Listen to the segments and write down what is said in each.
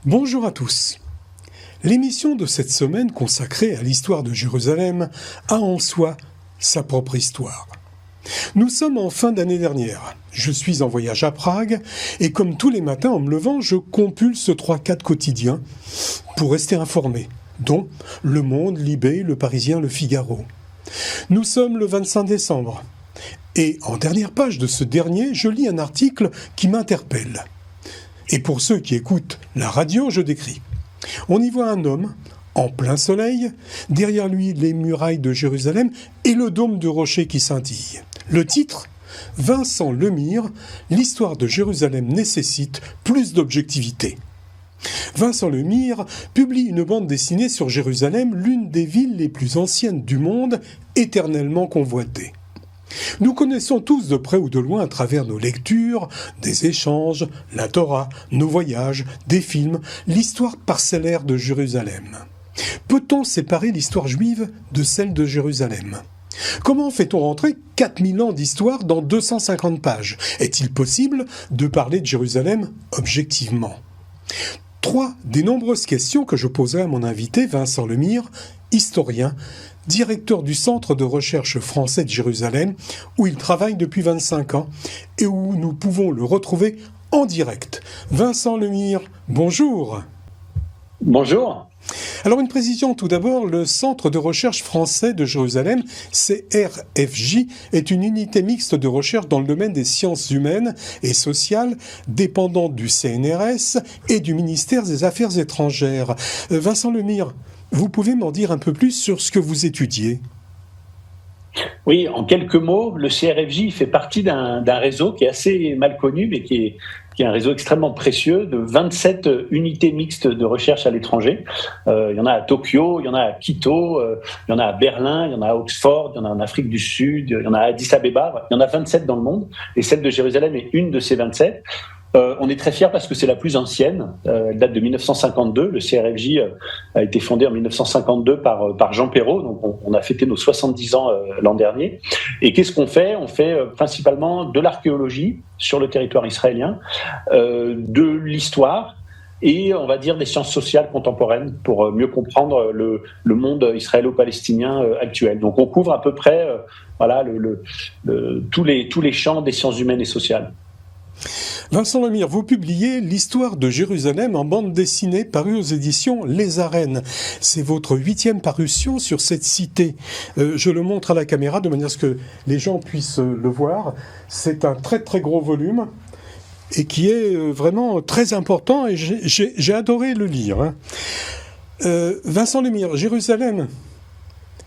Bonjour à tous. L'émission de cette semaine consacrée à l'histoire de Jérusalem a en soi sa propre histoire. Nous sommes en fin d'année dernière. Je suis en voyage à Prague et comme tous les matins en me levant, je compulse 3-4 quotidiens pour rester informé, dont Le Monde, Libé, Le Parisien, Le Figaro. Nous sommes le 25 décembre et en dernière page de ce dernier, je lis un article qui m'interpelle. Et pour ceux qui écoutent la radio, je décris. On y voit un homme, en plein soleil, derrière lui les murailles de Jérusalem et le dôme de rocher qui scintille. Le titre, Vincent Lemire, l'histoire de Jérusalem nécessite plus d'objectivité. Vincent Lemire publie une bande dessinée sur Jérusalem, l'une des villes les plus anciennes du monde, éternellement convoitée. Nous connaissons tous de près ou de loin à travers nos lectures, des échanges, la Torah, nos voyages, des films, l'histoire parcellaire de Jérusalem. Peut-on séparer l'histoire juive de celle de Jérusalem ? Comment fait-on rentrer 4000 ans d'histoire dans 250 pages ? Est-il possible de parler de Jérusalem objectivement ? 3 des nombreuses questions que je poserai à mon invité Vincent Lemire, historien, directeur du Centre de recherche français de Jérusalem, où il travaille depuis 25 ans et où nous pouvons le retrouver en direct. Vincent Lemire, bonjour. Bonjour. Alors une précision tout d'abord, le Centre de recherche français de Jérusalem, CRFJ, est une unité mixte de recherche dans le domaine des sciences humaines et sociales, dépendant du CNRS et du ministère des Affaires étrangères. Vincent Lemire, vous pouvez m'en dire un peu plus sur ce que vous étudiez ? Oui, en quelques mots, le CRFJ fait partie d'un réseau qui est assez mal connu, mais qui est un réseau extrêmement précieux de 27 unités mixtes de recherche à l'étranger. Il y en a à Tokyo, il y en a à Quito, il y en a à Berlin, il y en a à Oxford, il y en a en Afrique du Sud, il y en a à Addis Abeba, il y en a 27 dans le monde, et celle de Jérusalem est une de ces 27. On est très fiers parce que c'est la plus ancienne. Elle date de 1952. Le CRFJ a été fondé en 1952 par Jean Perrot. Donc on a fêté nos 70 ans l'an dernier. Et qu'est-ce qu'on fait ? On fait principalement de l'archéologie sur le territoire israélien, de l'histoire et on va dire des sciences sociales contemporaines pour mieux comprendre le monde israélo-palestinien actuel. Donc on couvre à peu près tous les champs des sciences humaines et sociales. Vincent Lemire, vous publiez l'histoire de Jérusalem en bande dessinée parue aux éditions Les Arènes. C'est votre 8e parution sur cette cité. Je le montre à la caméra de manière à ce que les gens puissent le voir. C'est un très très gros volume et qui est vraiment très important et j'ai adoré le lire. Vincent Lemire, Jérusalem,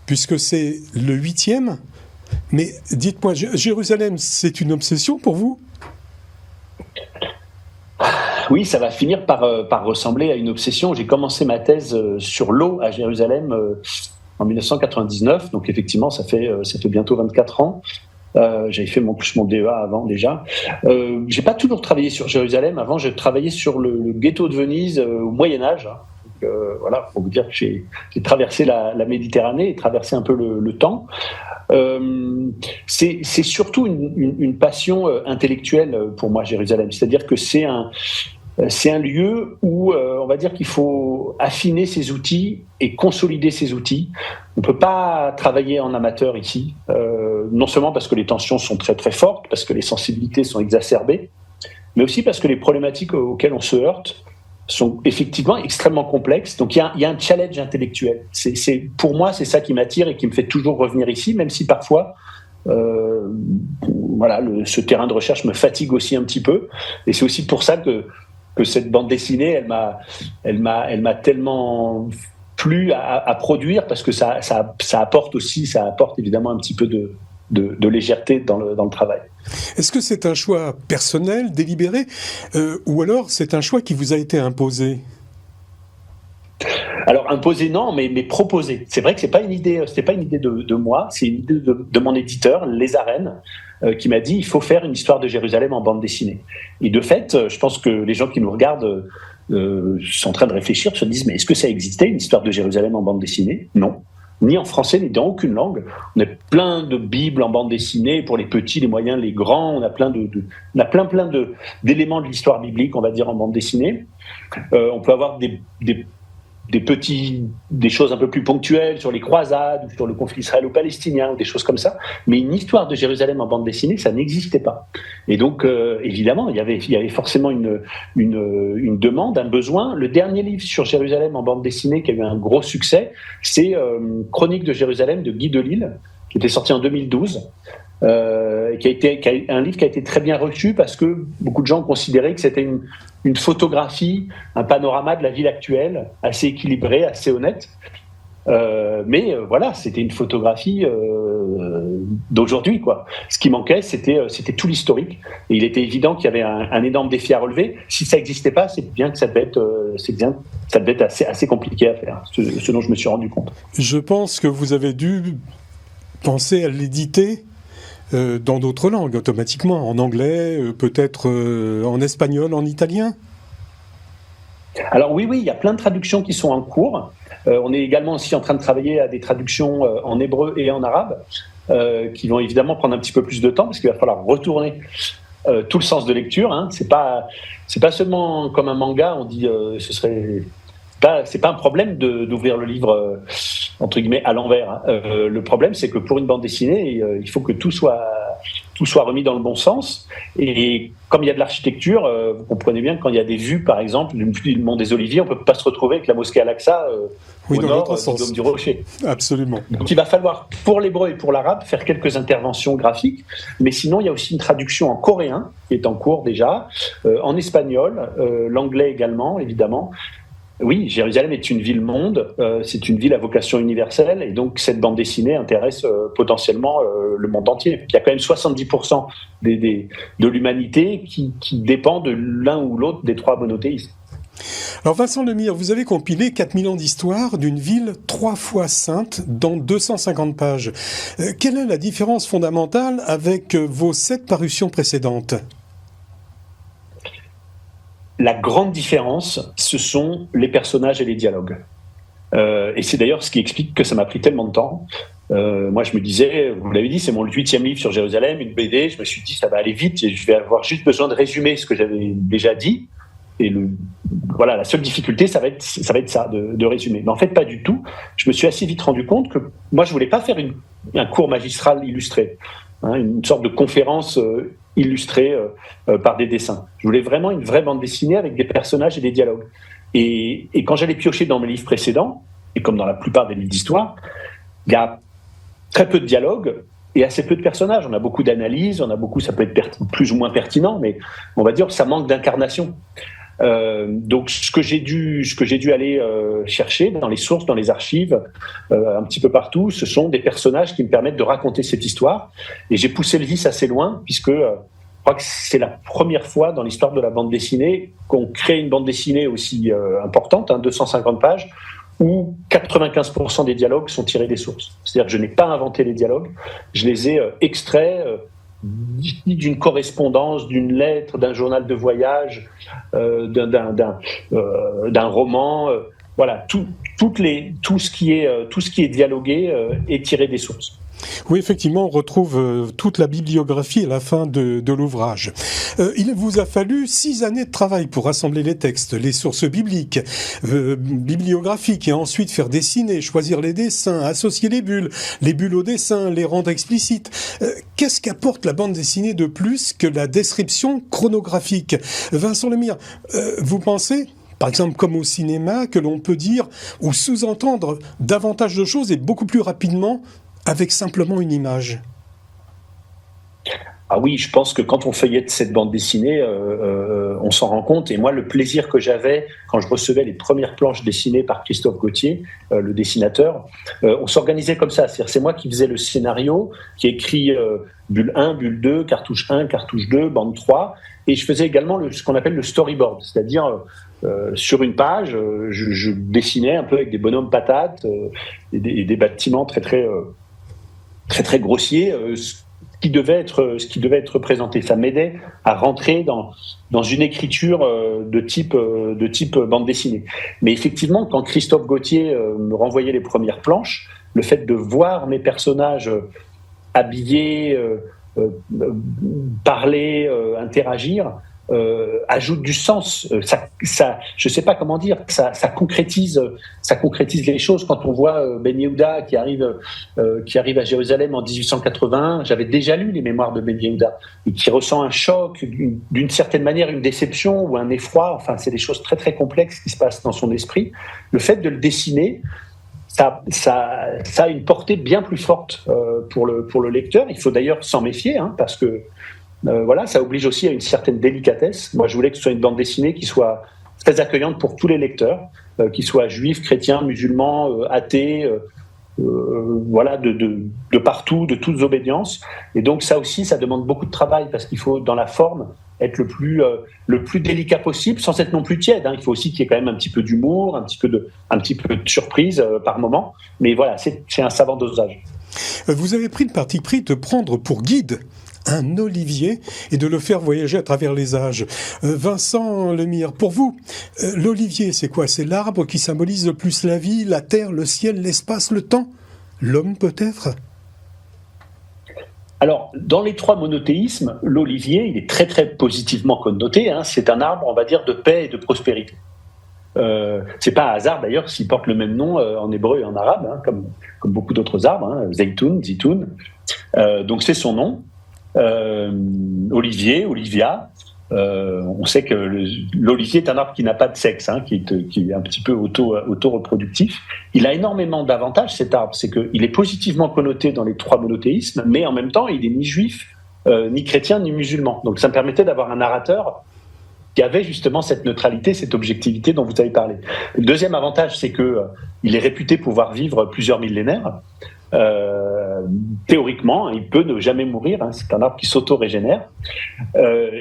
puisque c'est le 8e, mais dites-moi, Jérusalem, c'est une obsession pour vous ? Oui, ça va finir par ressembler à une obsession. J'ai commencé ma thèse sur l'eau à Jérusalem en 1999, donc effectivement, ça fait bientôt 24 ans. J'avais fait mon DEA avant déjà. J'ai pas toujours travaillé sur Jérusalem. Avant, je travaillais sur le ghetto de Venise au Moyen-Âge. Voilà, pour vous dire que j'ai traversé la Méditerranée et traversé un peu le temps. C'est surtout une passion intellectuelle pour moi, Jérusalem. C'est-à-dire que c'est un lieu où on va dire qu'il faut affiner ses outils et consolider ses outils. On ne peut pas travailler en amateur ici, non seulement parce que les tensions sont très très fortes, parce que les sensibilités sont exacerbées, mais aussi parce que les problématiques auxquelles on se heurte sont effectivement extrêmement complexes. Donc il y a un challenge intellectuel. Pour moi, c'est ça qui m'attire et qui me fait toujours revenir ici, même si parfois ce terrain de recherche me fatigue aussi un petit peu. Et c'est aussi pour ça que cette bande dessinée, elle m'a tellement plu à produire, parce que ça apporte évidemment un petit peu de légèreté dans le travail. Est-ce que c'est un choix personnel, délibéré, ou alors c'est un choix qui vous a été imposé ? Alors imposé non, mais proposé. C'est vrai que c'était pas une idée de moi, c'est une idée de mon éditeur, Les Arènes, qui m'a dit il faut faire une histoire de Jérusalem en bande dessinée. Et de fait, je pense que les gens qui nous regardent sont en train de réfléchir, se disent mais est-ce que ça existait une histoire de Jérusalem en bande dessinée ? Non. ni en français, ni dans aucune langue. On a plein de bibles en bande dessinée pour les petits, les moyens, les grands. On a plein d'éléments de l'histoire biblique, on va dire, en bande dessinée. On peut avoir des choses un peu plus ponctuelles sur les croisades, ou sur le conflit israélo-palestinien, ou des choses comme ça. Mais une histoire de Jérusalem en bande dessinée, ça n'existait pas. Et donc, évidemment, il y avait forcément une demande, un besoin. Le dernier livre sur Jérusalem en bande dessinée qui a eu un gros succès, c'est Chroniques de Jérusalem de Guy Delisle, qui était sorti en 2012. Un livre qui a été très bien reçu parce que beaucoup de gens considéraient que c'était une photographie, un panorama de la ville actuelle, assez équilibré, assez honnête. Mais voilà, c'était une photographie d'aujourd'hui, quoi. Ce qui manquait, c'était tout l'historique. Et il était évident qu'il y avait un énorme défi à relever. Si ça n'existait pas, c'est bien que ça devait être assez compliqué à faire, ce dont je me suis rendu compte. Je pense que vous avez dû penser à l'éditer dans d'autres langues, automatiquement, en anglais, peut-être en espagnol, en italien. Alors oui, il y a plein de traductions qui sont en cours. On est également aussi en train de travailler à des traductions en hébreu et en arabe, qui vont évidemment prendre un petit peu plus de temps, parce qu'il va falloir retourner tout le sens de lecture. Hein. C'est pas seulement comme un manga, on dit c'est pas un problème d'ouvrir le livre entre guillemets à l'envers. Hein. Le problème, c'est que pour une bande dessinée, il faut que tout soit remis dans le bon sens. Et comme il y a de l'architecture, vous comprenez bien que quand il y a des vues, par exemple, du Mont des Oliviers, on peut pas se retrouver avec la mosquée Al-Aqsa au nord du Dôme du Rocher. Absolument. Donc il va falloir, pour l'hébreu et pour l'arabe, faire quelques interventions graphiques. Mais sinon, il y a aussi une traduction en coréen qui est en cours déjà, en espagnol, l'anglais également, évidemment. Oui, Jérusalem est une ville-monde, c'est une ville à vocation universelle, et donc cette bande dessinée intéresse potentiellement le monde entier. Il y a quand même 70% de l'humanité qui dépend de l'un ou l'autre des trois monothéismes. Alors Vincent Lemire, vous avez compilé 4000 ans d'histoire d'une ville 3 fois sainte dans 250 pages. Quelle est la différence fondamentale avec vos 7 parutions précédentes ? La grande différence, ce sont les personnages et les dialogues. Et c'est d'ailleurs ce qui explique que ça m'a pris tellement de temps. Moi, je me disais, vous l'avez dit, c'est mon 8e livre sur Jérusalem, une BD. Je me suis dit, ça va aller vite et je vais avoir juste besoin de résumer ce que j'avais déjà dit. Et voilà, la seule difficulté, ça va être ça, de résumer. Mais en fait, pas du tout. Je me suis assez vite rendu compte que moi, je voulais pas faire un cours magistral illustré, hein, une sorte de conférence illustrée par des dessins. Je voulais vraiment une vraie bande dessinée avec des personnages et des dialogues. Et quand j'allais piocher dans mes livres précédents, et comme dans la plupart des livres d'histoire, il y a très peu de dialogues et assez peu de personnages. On a beaucoup d'analyses, ça peut être plus ou moins pertinent, mais on va dire que ça manque d'incarnation. Donc ce que j'ai dû aller chercher dans les sources, dans les archives, un petit peu partout, ce sont des personnages qui me permettent de raconter cette histoire. Et j'ai poussé le vice assez loin, puisque je crois que c'est la première fois dans l'histoire de la bande dessinée qu'on crée une bande dessinée aussi importante, 250 pages, où 95% des dialogues sont tirés des sources. C'est-à-dire que je n'ai pas inventé les dialogues, je les ai extraits d'une correspondance, d'une lettre, d'un journal de voyage, d'un roman. Voilà, tout ce qui est dialogué est tiré des sources. Oui, effectivement, on retrouve toute la bibliographie à la fin de l'ouvrage. Il vous a fallu 6 années de travail pour rassembler les textes, les sources bibliques, bibliographiques, et ensuite faire dessiner, choisir les dessins, associer les bulles au dessin, les rendre explicites. Qu'est-ce qu'apporte la bande dessinée de plus que la description chronographique ? Vincent Lemire, vous pensez, par exemple, comme au cinéma, que l'on peut dire ou sous-entendre davantage de choses et beaucoup plus rapidement avec simplement une image? Ah oui, je pense que quand on feuillette cette bande dessinée, on s'en rend compte. Et moi, le plaisir que j'avais quand je recevais les premières planches dessinées par Christophe Gauthier, le dessinateur, on s'organisait comme ça. C'est-à-dire, c'est moi qui faisais le scénario, qui écrit bulle 1, bulle 2, cartouche 1, cartouche 2, bande 3. Et je faisais également ce qu'on appelle le storyboard, c'est-à-dire sur une page, je dessinais un peu avec des bonhommes patates et des bâtiments très très grossiers, ce qui devait être présenté. Ça m'aidait à rentrer dans une écriture de type bande dessinée. Mais effectivement, quand Christophe Gauthier me renvoyait les premières planches, le fait de voir mes personnages habillés, parler, interagir, ajoute du sens. Je ne sais pas comment dire. Ça concrétise les choses. Quand on voit Ben Yehuda qui arrive à Jérusalem en 1881, j'avais déjà lu les mémoires de Ben Yehuda, et qui ressent un choc, d'une certaine manière une déception ou un effroi. Enfin, c'est des choses très très complexes qui se passent dans son esprit. Le fait de le dessiner, ça a une portée bien plus forte pour le lecteur. Il faut d'ailleurs s'en méfier, parce que voilà, ça oblige aussi à une certaine délicatesse. Moi, je voulais que ce soit une bande dessinée qui soit très accueillante pour tous les lecteurs, qu'ils soient juifs, chrétiens, musulmans, athées, voilà, de partout, de toutes obédiences. Et donc ça aussi, ça demande beaucoup de travail, parce qu'il faut, dans la forme, être le plus délicat possible, sans être non plus tiède. Il faut aussi qu'il y ait quand même un petit peu d'humour, un petit peu de surprise par moment. Mais voilà, c'est un savant dosage. Vous avez pris le parti pris de prendre pour guide un olivier et de le faire voyager à travers les âges. Vincent Lemire, pour vous, l'olivier, c'est quoi ? C'est l'arbre qui symbolise le plus la vie, la terre, le ciel, l'espace, le temps ? L'homme, peut-être ? Alors, dans les 3 monothéismes, l'olivier, il est très très positivement connoté. C'est un arbre, on va dire, de paix et de prospérité. C'est pas un hasard d'ailleurs s'il porte le même nom en hébreu et en arabe, comme beaucoup d'autres arbres, Zaytoun, Zitoun. Donc c'est son nom. Olivier, Olivia. On sait que l'olivier est un arbre qui n'a pas de sexe, qui est un petit peu auto-reproductif. Il a énormément d'avantages, cet arbre. C'est qu'il est positivement connoté dans les 3 monothéismes, mais en même temps, il est ni juif, ni chrétien, ni musulman. Donc ça me permettait d'avoir un narrateur qui avait justement cette neutralité, cette objectivité dont vous avez parlé. Le deuxième avantage, c'est qu'il est réputé pouvoir vivre plusieurs millénaires. Théoriquement, il peut ne jamais mourir. C'est un arbre qui s'auto-régénère.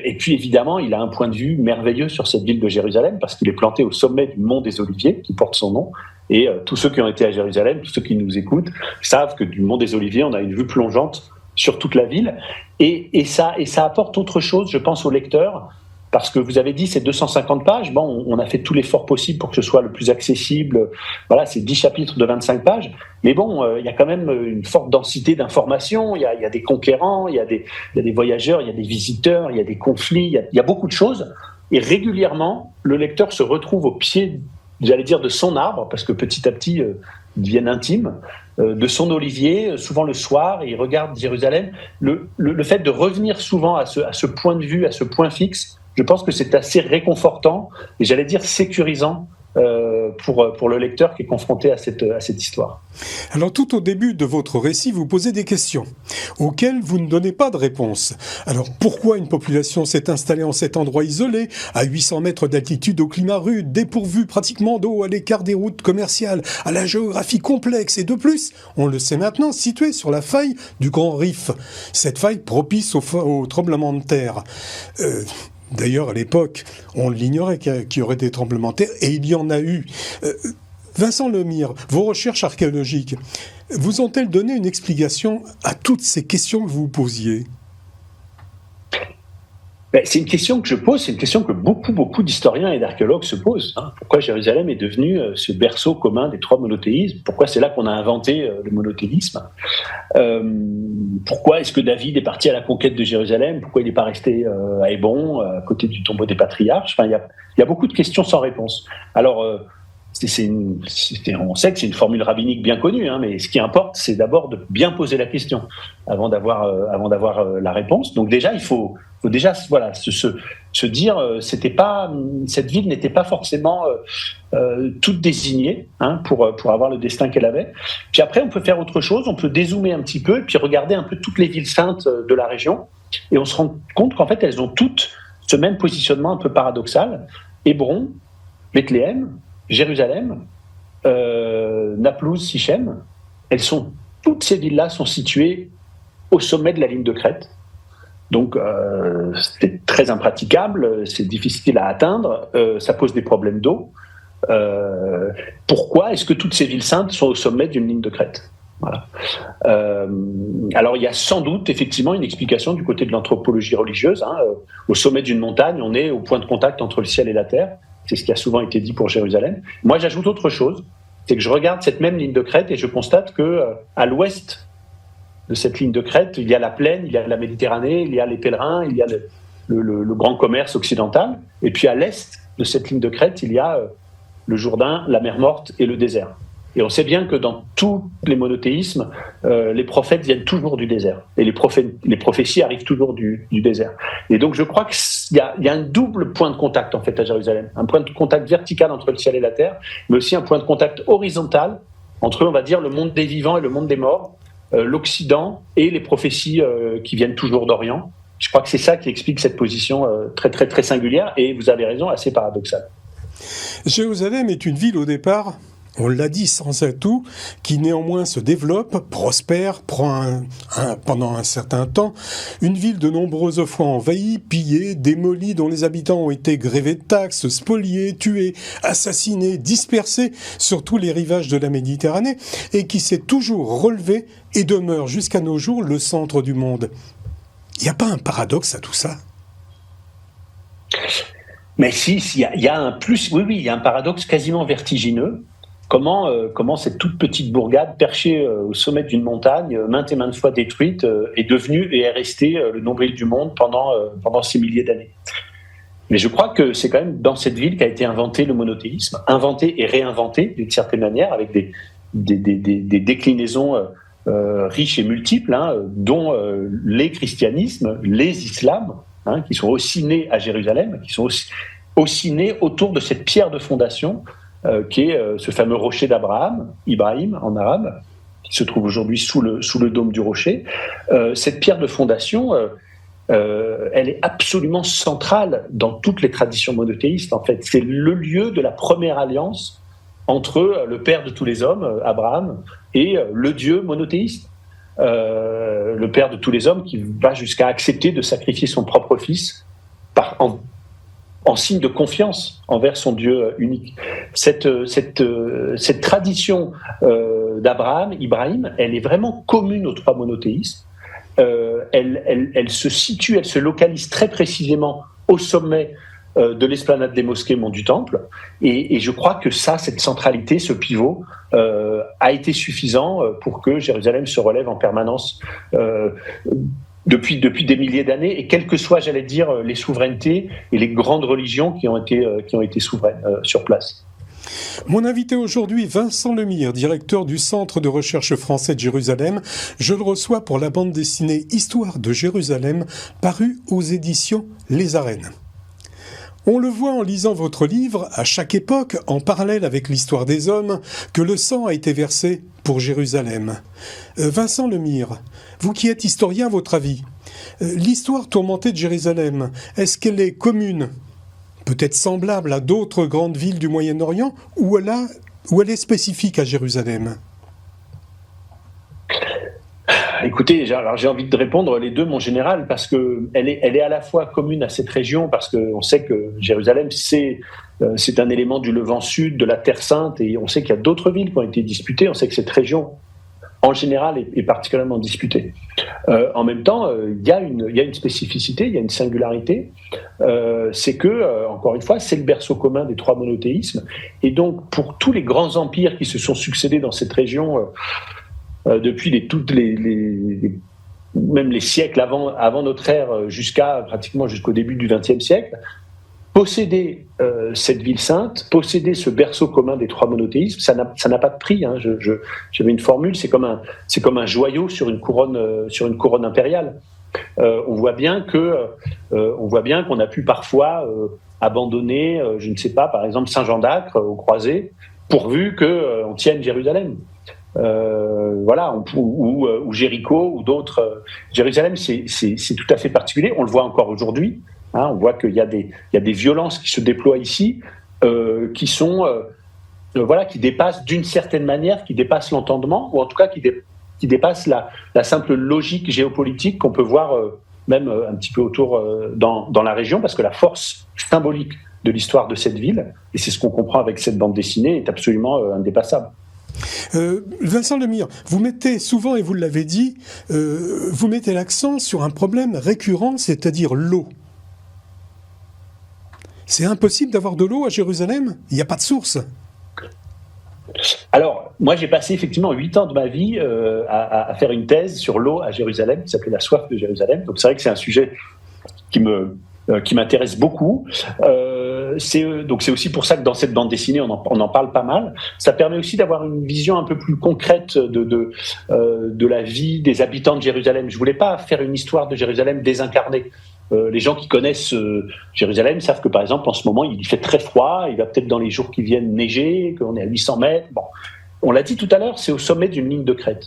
Et puis évidemment, il a un point de vue merveilleux sur cette ville de Jérusalem, parce qu'il est planté au sommet du mont des Oliviers, qui porte son nom. Et tous ceux qui ont été à Jérusalem, tous ceux qui nous écoutent, savent que du mont des Oliviers, on a une vue plongeante sur toute la ville. Et ça apporte autre chose, je pense, au lecteur. Parce que vous avez dit, c'est 250 pages. Bon, on a fait tout l'effort possible pour que ce soit le plus accessible. Voilà, c'est 10 chapitres de 25 pages. Mais bon, il y a quand même une forte densité d'informations. Il y a des conquérants, il y a des voyageurs, il y a des visiteurs, il y a des conflits, il y a beaucoup de choses. Et régulièrement, le lecteur se retrouve au pied, j'allais dire, de son arbre, parce que petit à petit, ils deviennent intimes, de son olivier, souvent le soir, et il regarde Jérusalem. Le fait de revenir souvent à ce point de vue, à ce point fixe, je pense que c'est assez réconfortant et j'allais dire sécurisant pour le lecteur qui est confronté à cette histoire. Alors tout au début de votre récit, vous posez des questions auxquelles vous ne donnez pas de réponse. Alors pourquoi une population s'est installée en cet endroit isolé, à 800 mètres d'altitude, au climat rude, dépourvu pratiquement d'eau, à l'écart des routes commerciales, à la géographie complexe et de plus, on le sait maintenant, situé sur la faille du Grand Rif, cette faille propice au tremblement de terre. D'ailleurs, à l'époque, on l'ignorait qu'il y aurait des tremblements de terre, et il y en a eu. Vincent Lemire, vos recherches archéologiques, vous ont-elles donné une explication à toutes ces questions que vous posiez ? C'est une question que je pose, c'est une question que beaucoup d'historiens et d'archéologues se posent. Pourquoi Jérusalem est devenue ce berceau commun des 3 monothéismes ? Pourquoi c'est là qu'on a inventé le monothéisme ? Pourquoi est-ce que David est parti à la conquête de Jérusalem ? Pourquoi il n'est pas resté à Hébron, à côté du tombeau des patriarches ? Enfin, il y a beaucoup de questions sans réponse. Alors, on sait que c'est une formule rabbinique bien connue, mais ce qui importe, c'est d'abord de bien poser la question avant d'avoir la réponse. Donc déjà, il faut déjà se dire, cette ville n'était pas forcément toute désignée pour avoir le destin qu'elle avait. Puis après, on peut faire autre chose, on peut dézoomer un petit peu et puis regarder un peu toutes les villes saintes de la région, et on se rend compte qu'en fait, elles ont toutes ce même positionnement un peu paradoxal. Hébron, Bethléem, Jérusalem, Naplouse, Sichem, toutes ces villes-là sont situées au sommet de la ligne de crête. Donc, c'est très impraticable, c'est difficile à atteindre, ça pose des problèmes d'eau. Pourquoi est-ce que toutes ces villes saintes sont au sommet d'une ligne de crête ? Voilà. Alors, il y a sans doute effectivement une explication du côté de l'anthropologie religieuse. Au sommet d'une montagne, on est au point de contact entre le ciel et la terre. C'est ce qui a souvent été dit pour Jérusalem. Moi, j'ajoute autre chose, c'est que je regarde cette même ligne de crête et je constate que à l'ouest de cette ligne de crête, il y a la plaine, il y a la Méditerranée, il y a les pèlerins, il y a le grand commerce occidental. Et puis à l'est de cette ligne de crête, il y a le Jourdain, la mer Morte et le désert. Et on sait bien que dans tous les monothéismes, les prophètes viennent toujours du désert. Et les prophéties arrivent toujours du désert. Et donc je crois qu'il y a un double point de contact en fait à Jérusalem. Un point de contact vertical entre le ciel et la terre, mais aussi un point de contact horizontal entre, on va dire, le monde des vivants et le monde des morts, l'Occident et les prophéties qui viennent toujours d'Orient. Je crois que c'est ça qui explique cette position très, très, très singulière et, vous avez raison, assez paradoxale. Jérusalem est une ville au départ, on l'a dit sans atout, qui néanmoins se développe, prospère, prend pendant un certain temps. Une ville de nombreuses fois envahie, pillée, démolie, dont les habitants ont été grévés de taxes, spoliés, tués, assassinés, dispersés sur tous les rivages de la Méditerranée, et qui s'est toujours relevée et demeure jusqu'à nos jours le centre du monde. Il n'y a pas un paradoxe à tout ça ? Mais si, il y a un plus, oui, il y a un paradoxe quasiment vertigineux. Comment cette toute petite bourgade perchée au sommet d'une montagne, maintes et maintes fois détruite, est devenue et est restée le nombril du monde pendant ces milliers d'années. Mais je crois que c'est quand même dans cette ville qu'a été inventé le monothéisme, inventé et réinventé d'une certaine manière, avec des déclinaisons riches et multiples, dont les christianismes, les islams, qui sont aussi nés à Jérusalem, qui sont aussi nés autour de cette pierre de fondation qui est ce fameux rocher d'Abraham, Ibrahim en arabe, qui se trouve aujourd'hui sous le dôme du rocher. Cette pierre de fondation, elle est absolument centrale dans toutes les traditions monothéistes. En fait, c'est le lieu de la première alliance entre le père de tous les hommes, Abraham, et le Dieu monothéiste. Le père de tous les hommes qui va jusqu'à accepter de sacrifier son propre fils en signe de confiance envers son Dieu unique. Cette tradition d'Abraham, Ibrahim, elle est vraiment commune aux trois monothéistes. Elle se situe, elle se localise très précisément au sommet de l'esplanade des mosquées Mont du Temple. Et je crois que cette centralité, ce pivot, a été suffisant pour que Jérusalem se relève en permanence depuis des milliers d'années, et quelles que soient, j'allais dire, les souverainetés et les grandes religions qui ont été souveraines sur place. Mon invité aujourd'hui, Vincent Lemire, directeur du Centre de recherche français de Jérusalem. Je le reçois pour la bande dessinée Histoire de Jérusalem, parue aux éditions Les Arènes. On le voit en lisant votre livre, à chaque époque, en parallèle avec l'histoire des hommes, que le sang a été versé pour Jérusalem. Vincent Lemire, vous qui êtes historien, à votre avis, l'histoire tourmentée de Jérusalem, est-ce qu'elle est commune, peut-être semblable à d'autres grandes villes du Moyen-Orient, ou elle est spécifique à Jérusalem ? Écoutez, j'ai envie de répondre les deux, mon général, parce qu'elle est à la fois commune à cette région, parce qu'on sait que Jérusalem, c'est un élément du Levant Sud, de la Terre Sainte, et on sait qu'il y a d'autres villes qui ont été disputées. On sait que cette région, en général, est particulièrement disputée. En même temps, il y a une spécificité, il y a une singularité, c'est que, encore une fois, c'est le berceau commun des trois monothéismes, et donc pour tous les grands empires qui se sont succédés dans cette région, depuis même les siècles avant notre ère, pratiquement jusqu'au début du XXe siècle, posséder cette ville sainte, posséder ce berceau commun des trois monothéismes, ça n'a pas de prix. J'avais une formule, c'est comme un joyau sur une couronne impériale. On voit bien qu'on a pu parfois abandonner, je ne sais pas, par exemple Saint-Jean d'Acre aux croisés, pourvu qu'on tienne Jérusalem. Ou Jéricho ou d'autres. Jérusalem, c'est tout à fait particulier. On le voit encore aujourd'hui. On voit qu'il y a des violences qui se déploient ici, qui sont qui dépassent d'une certaine manière, qui dépassent l'entendement, ou en tout cas qui dépassent la simple logique géopolitique qu'on peut voir même un petit peu autour dans la région, parce que la force symbolique de l'histoire de cette ville, et c'est ce qu'on comprend avec cette bande dessinée, est absolument indépassable. Vincent Lemire, vous mettez souvent, et vous l'avez dit, vous mettez l'accent sur un problème récurrent, c'est-à-dire l'eau. C'est impossible d'avoir de l'eau à Jérusalem ? Il n'y a pas de source ? Alors, moi, j'ai passé effectivement 8 ans de ma vie à faire une thèse sur l'eau à Jérusalem, qui s'appelait La soif de Jérusalem. Donc, c'est vrai que c'est un sujet qui m'intéresse beaucoup. Donc, c'est aussi pour ça que dans cette bande dessinée, on en parle pas mal. Ça permet aussi d'avoir une vision un peu plus concrète de la vie des habitants de Jérusalem. Je voulais pas faire une histoire de Jérusalem désincarnée. Les gens qui connaissent Jérusalem savent que, par exemple, en ce moment, il fait très froid, il va peut-être dans les jours qui viennent neiger, qu'on est à 800 mètres. Bon. On l'a dit tout à l'heure, c'est au sommet d'une ligne de crête.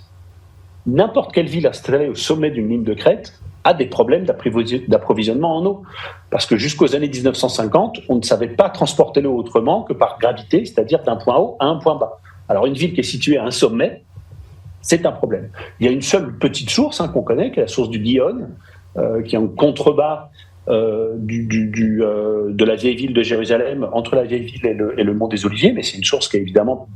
N'importe quelle ville installée au sommet d'une ligne de crête a des problèmes d'approvisionnement en eau. Parce que jusqu'aux années 1950, on ne savait pas transporter l'eau autrement que par gravité, c'est-à-dire d'un point haut à un point bas. Alors une ville qui est située à un sommet, c'est un problème. Il y a une seule petite source qu'on connaît, qui est la source du Gihon, qui est en contrebas de la vieille ville de Jérusalem, entre la vieille ville et le mont des Oliviers, mais c'est une source qui est évidemment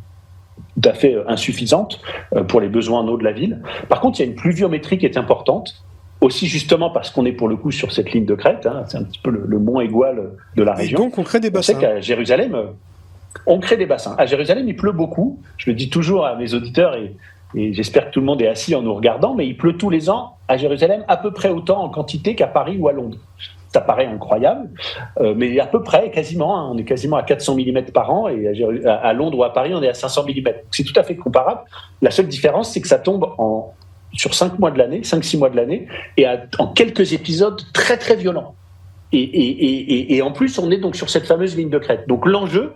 tout à fait insuffisante pour les besoins en eau de la ville. Par contre, il y a une pluviométrie qui est importante, aussi justement parce qu'on est pour le coup sur cette ligne de crête, c'est un petit peu le mont Égual de la région. Et donc on crée des bassins. On sait qu'à Jérusalem, on crée des bassins. À Jérusalem, il pleut beaucoup. Je le dis toujours à mes auditeurs et j'espère que tout le monde est assis en nous regardant, mais il pleut tous les ans à Jérusalem à peu près autant en quantité qu'à Paris ou à Londres. Ça paraît incroyable, mais à peu près, quasiment, on est quasiment à 400 mm par an, et à Londres ou à Paris, on est à 500 mm. C'est tout à fait comparable. La seule différence, c'est que ça tombe sur 5-6 mois de l'année, et en quelques épisodes très très violents. Et en plus, on est donc sur cette fameuse ligne de crête. Donc l'enjeu,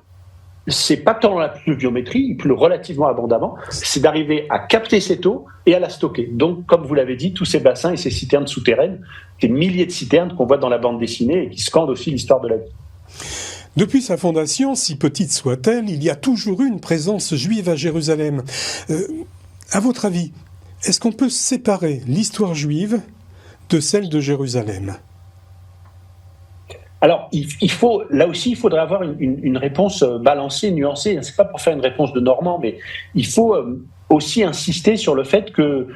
c'est pas tant la pluviométrie, il pleut relativement abondamment, c'est d'arriver à capter cette eau et à la stocker. Donc, comme vous l'avez dit, tous ces bassins et ces citernes souterraines, des milliers de citernes qu'on voit dans la bande dessinée et qui scandent aussi l'histoire de la vie. Depuis sa fondation, si petite soit-elle, il y a toujours eu une présence juive à Jérusalem. À votre avis, est-ce qu'on peut séparer l'histoire juive de celle de Jérusalem ? Alors, là aussi, il faudrait avoir une réponse balancée, nuancée. C'est pas pour faire une réponse de Normand, mais il faut aussi insister sur le fait que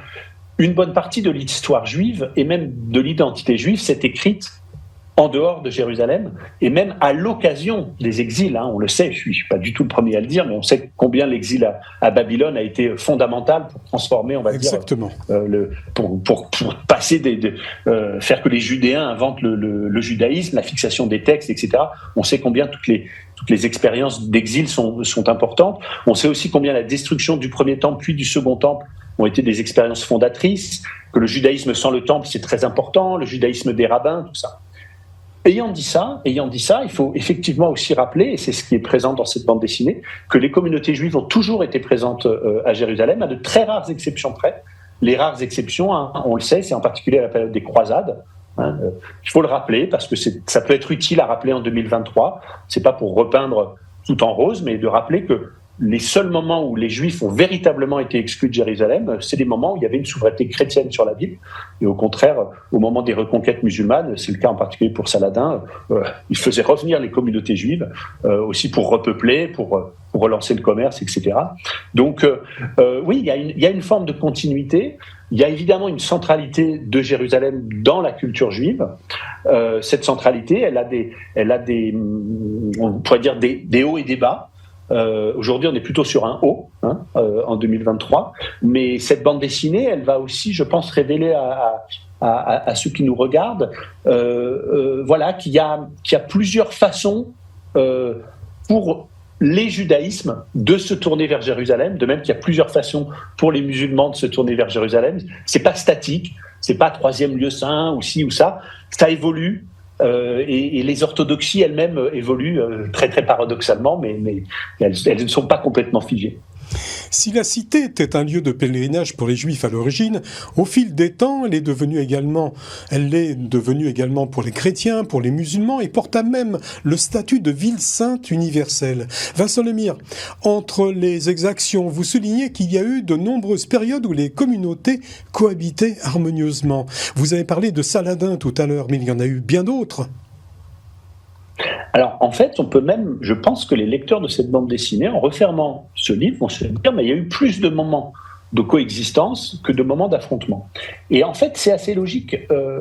une bonne partie de l'histoire juive et même de l'identité juive s'est écrite en dehors de Jérusalem, et même à l'occasion des exils. On le sait, je ne suis pas du tout le premier à le dire, mais on sait combien l'exil à Babylone a été fondamental pour transformer, on va Exactement. dire, pour passer faire que les Judéens inventent le judaïsme, la fixation des textes, etc. On sait combien toutes les expériences d'exil sont importantes. On sait aussi combien la destruction du premier temple puis du second temple ont été des expériences fondatrices, que le judaïsme sans le temple, c'est très important, le judaïsme des rabbins, tout ça. Ayant dit ça, il faut effectivement aussi rappeler, et c'est ce qui est présent dans cette bande dessinée, que les communautés juives ont toujours été présentes à Jérusalem, à de très rares exceptions près. Les rares exceptions, on le sait, c'est en particulier à la période des croisades. Il faut le rappeler parce que ça peut être utile à rappeler en 2023. C'est pas pour repeindre tout en rose, mais de rappeler que les seuls moments où les Juifs ont véritablement été exclus de Jérusalem, c'est des moments où il y avait une souveraineté chrétienne sur la ville. Et au contraire, au moment des reconquêtes musulmanes, c'est le cas en particulier pour Saladin, il faisait revenir les communautés juives, aussi pour repeupler, pour relancer le commerce, etc. Donc oui, il y a une forme de continuité. Il y a évidemment une centralité de Jérusalem dans la culture juive. Cette centralité, elle a des on pourrait dire des hauts et des bas. Aujourd'hui, on est plutôt sur un haut en 2023, mais cette bande dessinée, elle va aussi, je pense, révéler à ceux qui nous regardent, qu'il y a plusieurs façons pour les judaïsmes de se tourner vers Jérusalem, de même qu'il y a plusieurs façons pour les musulmans de se tourner vers Jérusalem. C'est pas statique, c'est pas troisième lieu saint ou ci ou ça, ça évolue. Et les orthodoxies elles-mêmes évoluent très très paradoxalement, mais elles ne sont pas complètement figées. Si la cité était un lieu de pèlerinage pour les Juifs à l'origine, au fil des temps, elle l'est devenue également pour les chrétiens, pour les musulmans, et porte à même le statut de ville sainte universelle. Vincent Lemire, entre les exactions, vous soulignez qu'il y a eu de nombreuses périodes où les communautés cohabitaient harmonieusement. Vous avez parlé de Saladin tout à l'heure, mais il y en a eu bien d'autres. Alors, en fait, je pense que les lecteurs de cette bande dessinée, en refermant ce livre, vont se dire, mais il y a eu plus de moments de coexistence que de moments d'affrontement. Et en fait, c'est assez logique.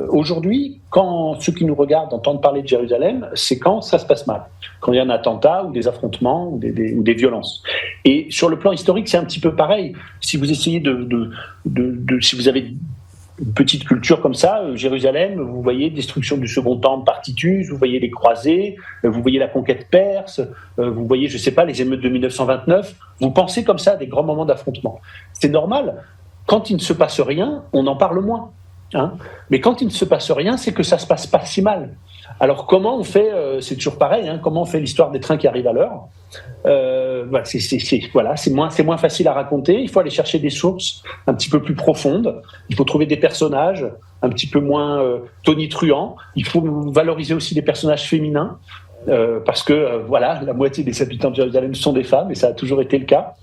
Aujourd'hui, quand ceux qui nous regardent entendent parler de Jérusalem, c'est quand ça se passe mal, quand il y a un attentat ou des affrontements ou des violences. Et sur le plan historique, c'est un petit peu pareil. Si vous essayez si vous avez une petite culture comme ça, Jérusalem, vous voyez destruction du second temple par Titus, vous voyez les croisés, vous voyez la conquête perse, vous voyez, je sais pas, les émeutes de 1929, vous pensez comme ça à des grands moments d'affrontement. C'est normal. Quand il ne se passe rien, on en parle moins. Mais quand il ne se passe rien, c'est que ça se passe pas si mal. Alors comment on fait, c'est toujours pareil, comment on fait l'histoire des trains qui arrivent à l'heure? C'est moins facile à raconter. Il faut aller chercher des sources un petit peu plus profondes. Il faut trouver des personnages un petit peu moins tonitruants. Il faut valoriser aussi des personnages féminins parce que la moitié des habitants de Jérusalem sont des femmes et ça a toujours été le cas.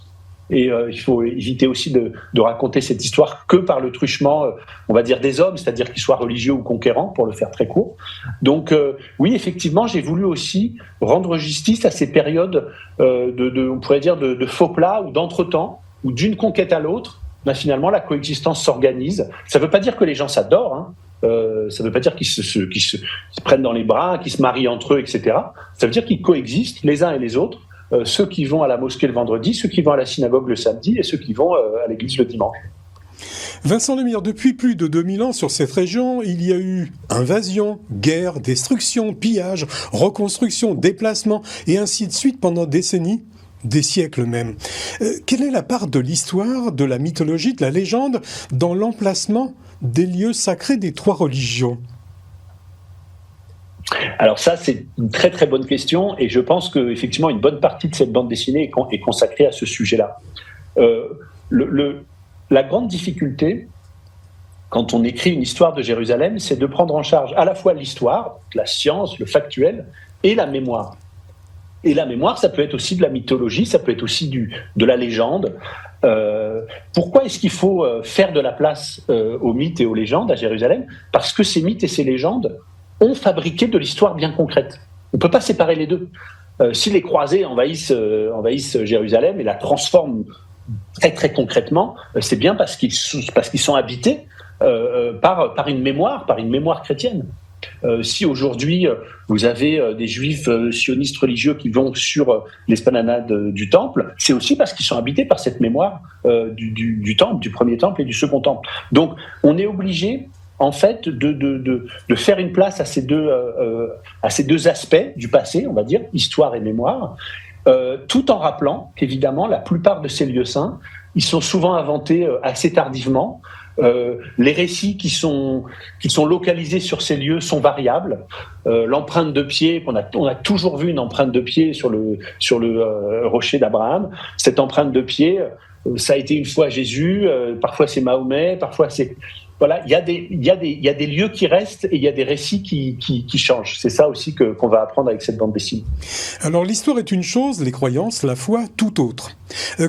Et il faut éviter aussi de raconter cette histoire que par le truchement, on va dire, des hommes, c'est-à-dire qu'ils soient religieux ou conquérants, pour le faire très court. Donc oui, effectivement, j'ai voulu aussi rendre justice à ces périodes on pourrait dire, de faux plats ou d'entretemps, où d'une conquête à l'autre, finalement, la coexistence s'organise. Ça ne veut pas dire que les gens s'adorent, ça ne veut pas dire qu'ils se prennent dans les bras, qu'ils se marient entre eux, etc. Ça veut dire qu'ils coexistent les uns et les autres. Ceux qui vont à la mosquée le vendredi, ceux qui vont à la synagogue le samedi et ceux qui vont à l'église le dimanche. Vincent Lemire, depuis plus de 2000 ans sur cette région, il y a eu invasion, guerre, destruction, pillage, reconstruction, déplacement et ainsi de suite pendant des décennies, des siècles même. Quelle est la part de l'histoire, de la mythologie, de la légende dans l'emplacement des lieux sacrés des trois religions ? Alors ça, c'est une très très bonne question et je pense qu'effectivement une bonne partie de cette bande dessinée est consacrée à ce sujet-là. La grande difficulté, quand on écrit une histoire de Jérusalem, c'est de prendre en charge à la fois l'histoire, la science, le factuel, et la mémoire. Et la mémoire, ça peut être aussi de la mythologie, ça peut être aussi de la légende. Pourquoi est-ce qu'il faut faire de la place aux mythes et aux légendes à Jérusalem ? Parce que ces mythes et ces légendes ont fabriqué de l'histoire bien concrète. On ne peut pas séparer les deux. Si les croisés envahissent Jérusalem et la transforment très très concrètement, c'est bien parce qu'ils sont habités par une mémoire chrétienne. Si aujourd'hui vous avez des juifs sionistes religieux qui vont sur l'esplanade du temple, c'est aussi parce qu'ils sont habités par cette mémoire du temple, du premier temple et du second temple. Donc on est obligé en fait de faire une place à ces deux aspects du passé, on va dire, histoire et mémoire, tout en rappelant qu'évidemment la plupart de ces lieux saints, ils sont souvent inventés assez tardivement. Les récits qui sont localisés sur ces lieux sont variables. L'empreinte de pied, on a toujours vu une empreinte de pied sur le rocher d'Abraham. Cette empreinte de pied, ça a été une fois Jésus, parfois c'est Mahomet, parfois c'est... Voilà, il y a des lieux qui restent et il y a des récits qui changent. C'est ça aussi qu'on va apprendre avec cette bande dessinée. Alors l'histoire est une chose, les croyances, la foi, tout autre.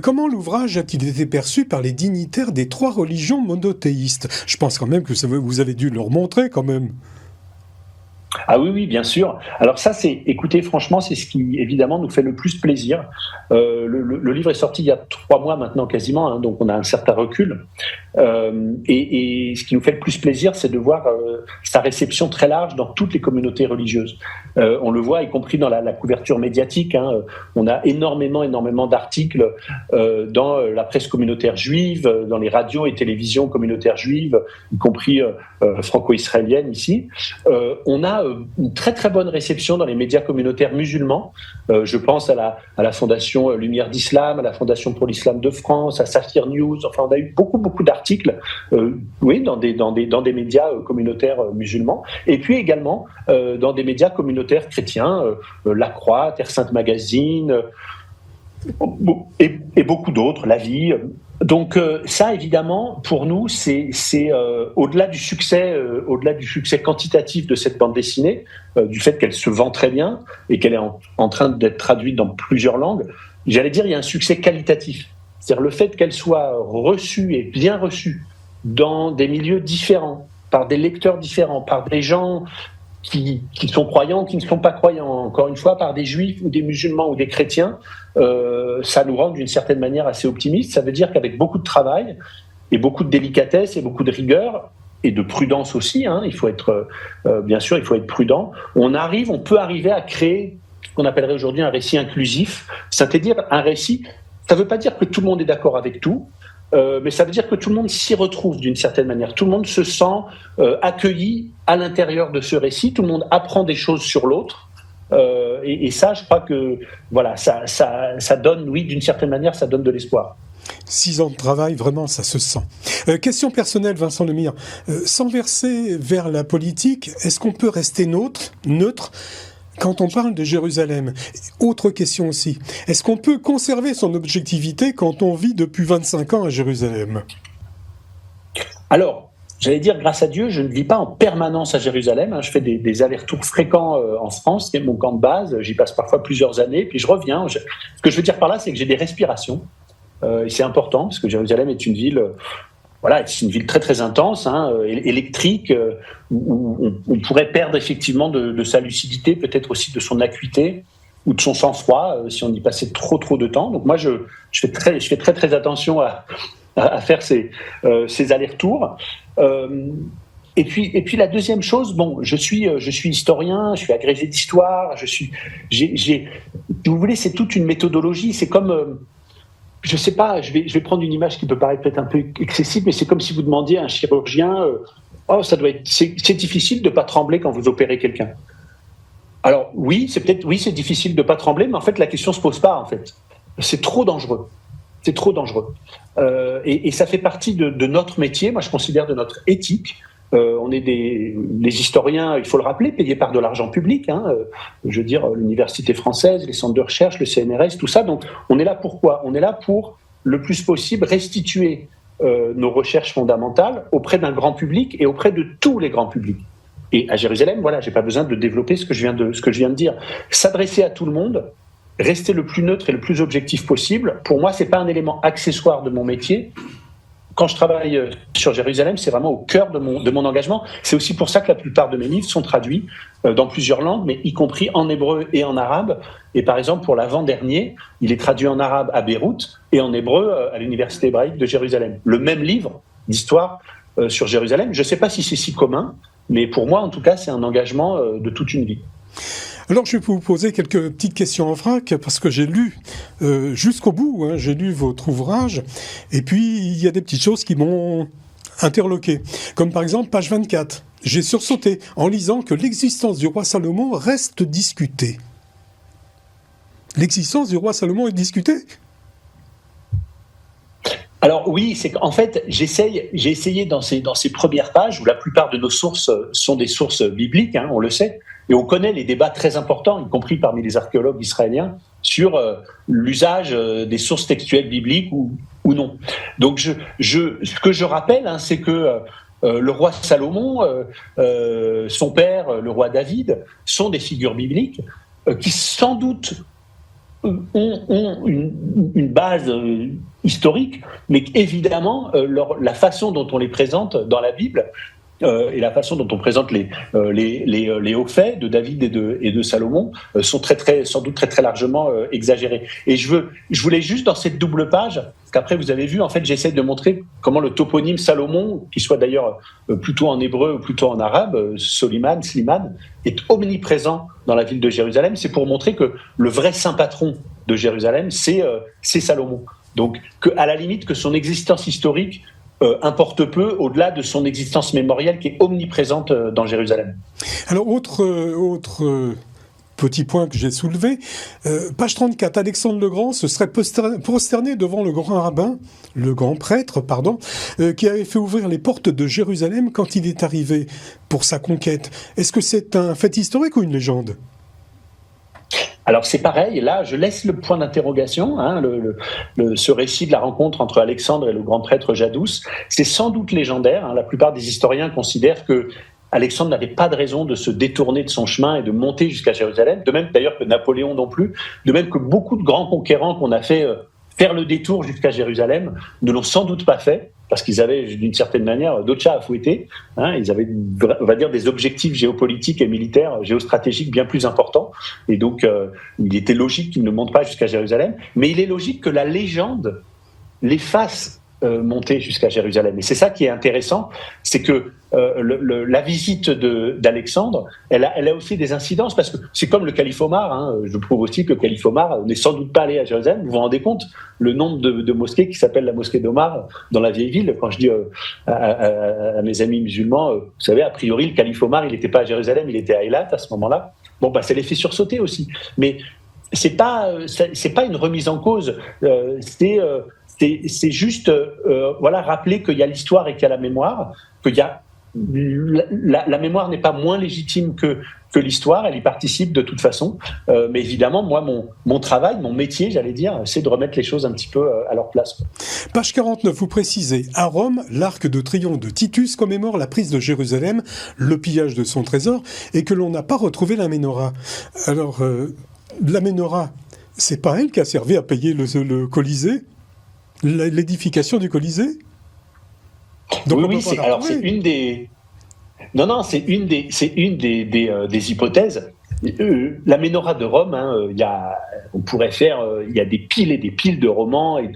Comment l'ouvrage a-t-il été perçu par les dignitaires des trois religions monothéistes ? Je pense quand même que vous avez dû leur montrer quand même. Ah oui, bien sûr. Alors ça, écoutez, franchement, c'est ce qui, évidemment, nous fait le plus plaisir. Le livre est sorti il y a 3 mois maintenant quasiment, donc on a un certain recul. Et ce qui nous fait le plus plaisir, c'est de voir sa réception très large dans toutes les communautés religieuses. On le voit, y compris dans la couverture médiatique. On a énormément d'articles dans la presse communautaire juive, dans les radios et télévisions communautaires juives, y compris franco-israéliennes ici. On a une très très bonne réception dans les médias communautaires musulmans. Je pense à la Fondation Lumière d'Islam, à la Fondation pour l'Islam de France, à Safir News. Enfin, on a eu beaucoup d'articles, dans des médias communautaires musulmans, et puis également dans des médias communautaires chrétiens, La Croix, Terre Sainte Magazine, et beaucoup d'autres, La Vie. Donc ça, évidemment, pour nous, c'est au-delà du succès quantitatif de cette bande dessinée, du fait qu'elle se vend très bien et qu'elle est en train d'être traduite dans plusieurs langues. J'allais dire, il y a un succès qualitatif. C'est-à-dire le fait qu'elle soit reçue et bien reçue dans des milieux différents, par des lecteurs différents, par des gens qui sont croyants ou qui ne sont pas croyants, encore une fois, par des juifs ou des musulmans ou des chrétiens, ça nous rend d'une certaine manière assez optimistes. Ça veut dire qu'avec beaucoup de travail et beaucoup de délicatesse et beaucoup de rigueur, et de prudence aussi, il faut être, bien sûr, il faut être prudent, on peut arriver à créer ce qu'on appellerait aujourd'hui un récit inclusif, c'est-à-dire un récit, ça ne veut pas dire que tout le monde est d'accord avec tout, mais ça veut dire que tout le monde s'y retrouve d'une certaine manière. Tout le monde se sent accueilli à l'intérieur de ce récit. Tout le monde apprend des choses sur l'autre. Et ça, je crois que voilà, ça donne, oui, d'une certaine manière, ça donne de l'espoir. 6 ans de travail, vraiment, ça se sent. Question personnelle, Vincent Lemire. Sans verser vers la politique, est-ce qu'on peut rester neutre quand on parle de Jérusalem? Autre question aussi. Est-ce qu'on peut conserver son objectivité quand on vit depuis 25 ans à Jérusalem? Alors, j'allais dire, grâce à Dieu, je ne vis pas en permanence à Jérusalem. Je fais des allers-retours fréquents en France, qui est mon camp de base. J'y passe parfois plusieurs années, puis je reviens. Ce que je veux dire par là, c'est que j'ai des respirations. Et c'est important, parce que Jérusalem est une ville... c'est une ville très très intense, électrique, où on pourrait perdre effectivement de sa lucidité, peut-être aussi de son acuité ou de son sang-froid si on y passait trop de temps. Donc moi, je fais très très attention à faire ces allers-retours. Et puis la deuxième chose, je suis historien, je suis agrégé d'histoire, si vous voulez, c'est toute une méthodologie. C'est comme je sais pas, je vais prendre une image qui peut paraître peut-être un peu excessive, mais c'est comme si vous demandiez à un chirurgien c'est difficile de pas trembler quand vous opérez quelqu'un. Alors oui, c'est difficile de pas trembler, mais en fait la question se pose pas en fait. C'est trop dangereux. C'est trop dangereux. Et ça fait partie de notre métier, moi je considère de notre éthique. On est des historiens, il faut le rappeler, payés par de l'argent public. Je veux dire, l'université française, les centres de recherche, le CNRS, tout ça. Donc, on est là pour quoi? On est là pour, le plus possible, restituer nos recherches fondamentales auprès d'un grand public et auprès de tous les grands publics. Et à Jérusalem, voilà, j'ai pas besoin de développer ce que je viens de dire. S'adresser à tout le monde, rester le plus neutre et le plus objectif possible, pour moi, c'est pas un élément accessoire de mon métier. Quand je travaille sur Jérusalem, c'est vraiment au cœur de mon engagement. C'est aussi pour ça que la plupart de mes livres sont traduits dans plusieurs langues, mais y compris en hébreu et en arabe. Et par exemple, pour l'avant-dernier, il est traduit en arabe à Beyrouth et en hébreu à l'Université hébraïque de Jérusalem. Le même livre d'histoire sur Jérusalem. Je ne sais pas si c'est si commun, mais pour moi, en tout cas, c'est un engagement de toute une vie. Alors, je vais vous poser quelques petites questions en vrac, parce que j'ai lu jusqu'au bout, j'ai lu votre ouvrage, et puis il y a des petites choses qui m'ont interloqué. Comme par exemple, page 24. J'ai sursauté en lisant que l'existence du roi Salomon reste discutée. L'existence du roi Salomon est discutée ? Alors oui, c'est qu'en fait, j'ai essayé dans ces premières pages, où la plupart de nos sources sont des sources bibliques, on le sait, et on connaît les débats très importants, y compris parmi les archéologues israéliens, sur l'usage des sources textuelles bibliques ou non. Donc ce que je rappelle, c'est que le roi Salomon, son père, le roi David, sont des figures bibliques qui sans doute ont une base historique, mais évidemment, la façon dont on les présente dans la Bible et la façon dont on présente les hauts faits de David et de Salomon sont sans doute très largement exagérés. Et je voulais juste dans cette double page, parce qu'après vous avez vu, en fait, j'essaie de montrer comment le toponyme Salomon, qui soit d'ailleurs plutôt en hébreu ou plutôt en arabe, Sliman, est omniprésent dans la ville de Jérusalem. C'est pour montrer que le vrai saint patron de Jérusalem, c'est Salomon. Donc, à la limite, que son existence historique importe peu au-delà de son existence mémorielle qui est omniprésente dans Jérusalem. Alors, autre petit point que j'ai soulevé, page 34, Alexandre le Grand se serait prosterné devant le grand prêtre, qui avait fait ouvrir les portes de Jérusalem quand il est arrivé pour sa conquête. Est-ce que c'est un fait historique ou une légende ? Alors c'est pareil, là je laisse le point d'interrogation, ce récit de la rencontre entre Alexandre et le grand prêtre Jadous, c'est sans doute légendaire, la plupart des historiens considèrent que Alexandre n'avait pas de raison de se détourner de son chemin et de monter jusqu'à Jérusalem, de même d'ailleurs que Napoléon non plus, de même que beaucoup de grands conquérants qu'on a fait faire le détour jusqu'à Jérusalem ne l'ont sans doute pas fait, parce qu'ils avaient d'une certaine manière d'autres chats à fouetter. Ils avaient, on va dire, des objectifs géopolitiques et militaires, géostratégiques bien plus importants. Et donc, il était logique qu'ils ne montent pas jusqu'à Jérusalem. Mais il est logique que la légende les fasse monter jusqu'à Jérusalem. Et c'est ça qui est intéressant, c'est que la visite d'Alexandre, elle a aussi des incidences, parce que c'est comme le calife Omar. Je prouve aussi que le calife Omar n'est sans doute pas allé à Jérusalem. Vous vous rendez compte le nombre de mosquées qui s'appellent la mosquée d'Omar dans la vieille ville. Quand je dis à mes amis musulmans, vous savez, a priori, le calife Omar, il n'était pas à Jérusalem, il était à Eilat à ce moment-là. Bon, c'est l'effet sursauté aussi. Mais c'est pas une remise en cause. C'est juste rappeler qu'il y a l'histoire et qu'il y a la mémoire, qu'il y a la mémoire n'est pas moins légitime que l'histoire, elle y participe de toute façon. Mais évidemment, moi, mon travail, mon métier, j'allais dire, c'est de remettre les choses un petit peu à leur place. Page 49, vous précisez, à Rome, l'arc de triomphe de Titus commémore la prise de Jérusalem, le pillage de son trésor, et que l'on n'a pas retrouvé la Ménorah. Alors, la Ménorah, c'est pas elle qui a servi à payer le Colisée ? L'édification du Colisée ? Donc c'est une des. Non, c'est une des hypothèses. La Ménorah de Rome, on pourrait faire, il y a des piles et des piles de romans et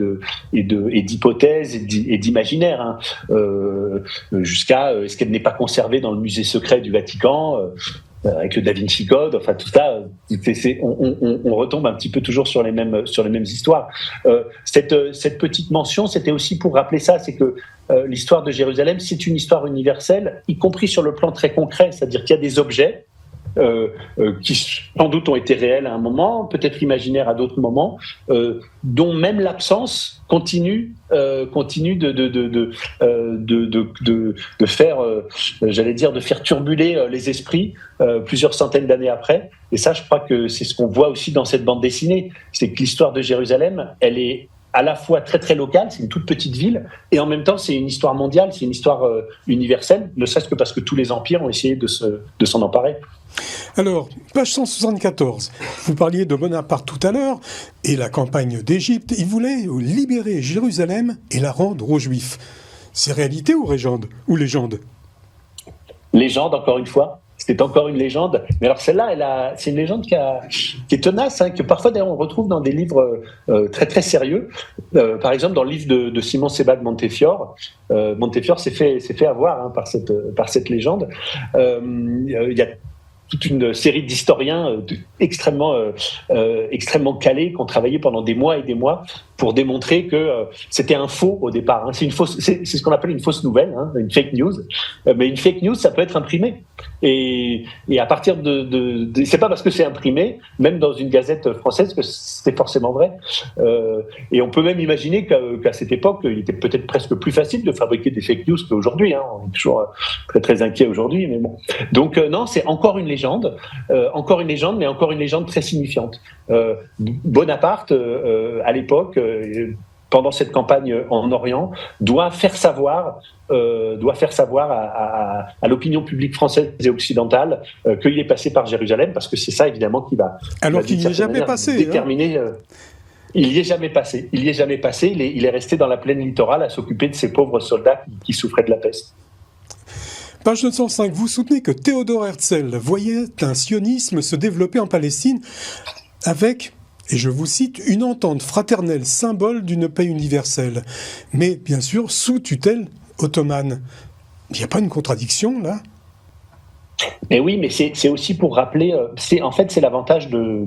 d'hypothèses et d'imaginaires, jusqu'à est-ce qu'elle n'est pas conservée dans le musée secret du Vatican, avec le Da Vinci Code, enfin tout ça, on retombe un petit peu toujours sur les mêmes histoires. Cette petite mention, c'était aussi pour rappeler ça, c'est que l'histoire de Jérusalem, c'est une histoire universelle, y compris sur le plan très concret, c'est-à-dire qu'il y a des objets qui sans doute ont été réels à un moment, peut-être imaginaires à d'autres moments, dont même l'absence continue de faire, j'allais dire, de faire turbuler les esprits plusieurs centaines d'années après. Et ça, je crois que c'est ce qu'on voit aussi dans cette bande dessinée, c'est que l'histoire de Jérusalem, elle est à la fois très très locale, c'est une toute petite ville, et en même temps c'est une histoire mondiale, c'est une histoire universelle, ne serait-ce que parce que tous les empires ont essayé de s'en emparer. Alors, page 174, vous parliez de Bonaparte tout à l'heure, et la campagne d'Égypte, il voulait libérer Jérusalem et la rendre aux Juifs. C'est réalité ou légende ? Légende, encore une fois. C'est encore une légende. Mais alors celle-là, c'est une légende qui est tenace, que parfois d'ailleurs on retrouve dans des livres très très sérieux. Par exemple, dans le livre de Simon Sebag Montefiore, Montefiore s'est fait avoir par cette légende. Il y a toute une série d'historiens extrêmement calés qui ont travaillé pendant des mois et des mois pour démontrer que c'était un faux au départ. C'est ce qu'on appelle une fausse nouvelle, une fake news. Mais une fake news, ça peut être imprimé. Et à partir c'est pas parce que c'est imprimé, même dans une gazette française, que c'est forcément vrai. Et on peut même imaginer qu'à cette époque, il était peut-être presque plus facile de fabriquer des fake news qu'aujourd'hui. On est toujours très très inquiet aujourd'hui, mais bon. Donc non, c'est encore une légende, mais encore une légende très signifiante. Bonaparte, à l'époque, pendant cette campagne en Orient, doit faire savoir à l'opinion publique française et occidentale qu'il est passé par Jérusalem, parce que c'est ça évidemment qui va. Alors qu'il n'y est jamais passé. Déterminer. Il n'y est jamais passé. Il est resté dans la plaine littorale à s'occuper de ces pauvres soldats qui souffraient de la peste. Page 905, vous soutenez que Théodore Herzl voyait un sionisme se développer en Palestine avec, et je vous cite, une entente fraternelle symbole d'une paix universelle, mais bien sûr sous tutelle ottomane. Il n'y a pas une contradiction là ? Mais oui, mais c'est aussi pour rappeler, c'est l'avantage de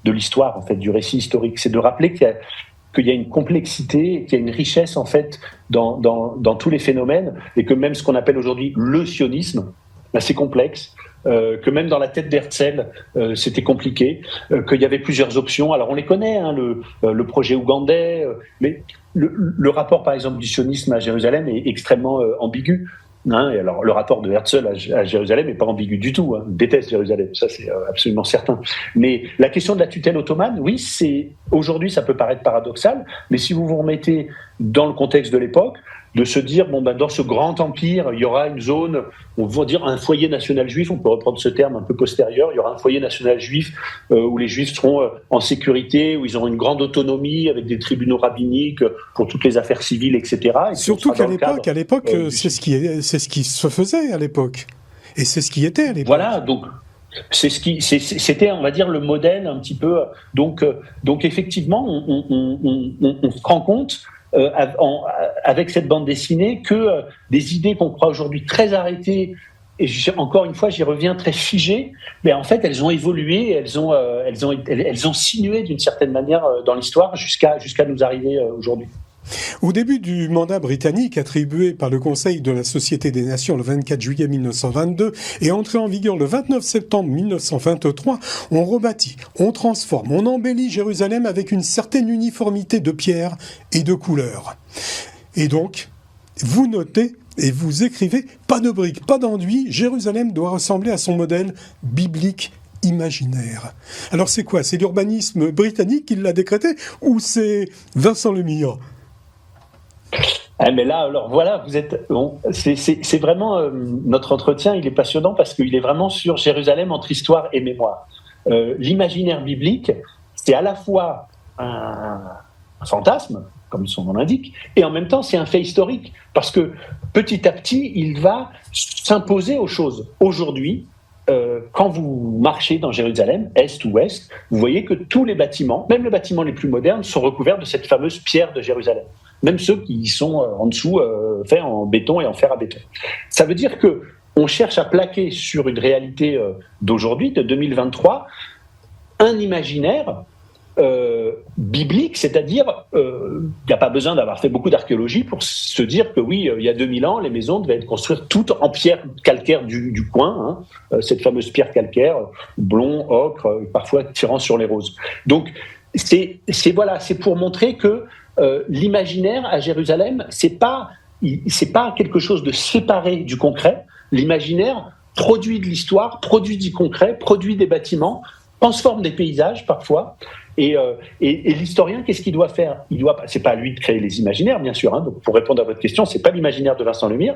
l'histoire, en fait, du récit historique, c'est de rappeler qu'il y a une complexité, qu'il y a une richesse en fait dans tous les phénomènes, et que même ce qu'on appelle aujourd'hui le sionisme, c'est complexe, que même dans la tête d'Herzl, c'était compliqué, qu'il y avait plusieurs options. Alors on les connaît, le projet ougandais, mais le rapport par exemple du sionisme à Jérusalem est extrêmement ambigu. Et alors, le rapport de Herzl à Jérusalem n'est pas ambigu du tout. Il déteste Jérusalem, ça c'est absolument certain. Mais la question de la tutelle ottomane, oui, aujourd'hui ça peut paraître paradoxal, mais si vous vous remettez dans le contexte de l'époque, se dire, dans ce grand empire, il y aura une zone, on va dire un foyer national juif, on peut reprendre ce terme un peu postérieur, il y aura un foyer national juif où les juifs seront en sécurité, où ils auront une grande autonomie avec des tribunaux rabbiniques pour toutes les affaires civiles, etc. Et surtout qu'à l'époque, c'est ce qui se faisait à l'époque. Et c'est ce qui était à l'époque. Voilà, donc c'était, on va dire, le modèle un petit peu. Donc effectivement, on se rend compte avec cette bande dessinée que des idées qu'on croit aujourd'hui très arrêtées, et encore une fois, j'y reviens, très figées, mais en fait, elles ont évolué, elles ont sinué d'une certaine manière dans l'histoire jusqu'à nous arriver aujourd'hui. Au début du mandat britannique attribué par le Conseil de la Société des Nations le 24 juillet 1922 et entré en vigueur le 29 septembre 1923, on rebâtit, on transforme, on embellit Jérusalem avec une certaine uniformité de pierres et de couleurs. Et donc, vous notez et vous écrivez, pas de briques, pas d'enduit, Jérusalem doit ressembler à son modèle biblique imaginaire. Alors c'est quoi ? C'est l'urbanisme britannique qui l'a décrété ou c'est Vincent Lemire ? Mais là, alors voilà, c'est vraiment notre entretien. Il est passionnant parce qu'il est vraiment sur Jérusalem entre histoire et mémoire. L'imaginaire biblique, c'est à la fois un fantasme, comme son nom l'indique, et en même temps, c'est un fait historique parce que petit à petit, il va s'imposer aux choses. Aujourd'hui, quand vous marchez dans Jérusalem, est ou ouest, vous voyez que tous les bâtiments, même les bâtiments les plus modernes, sont recouverts de cette fameuse pierre de Jérusalem. Même ceux qui sont en dessous faits en béton et en fer à béton. Ça veut dire qu'on cherche à plaquer sur une réalité d'aujourd'hui, de 2023, un imaginaire biblique, c'est-à-dire il n'y a pas besoin d'avoir fait beaucoup d'archéologie pour se dire que oui, il y a 2000 ans, les maisons devaient être construites toutes en pierre calcaire du coin, cette fameuse pierre calcaire, blond, ocre, parfois tirant sur les roses. Donc c'est pour montrer que l'imaginaire à Jérusalem, c'est pas quelque chose de séparé du concret. L'imaginaire produit de l'histoire, produit du concret, produit des bâtiments, transforme des paysages parfois. Et l'historien, qu'est-ce qu'il doit faire ? C'est pas à lui de créer les imaginaires, bien sûr. Donc pour répondre à votre question, c'est pas l'imaginaire de Vincent Lemire,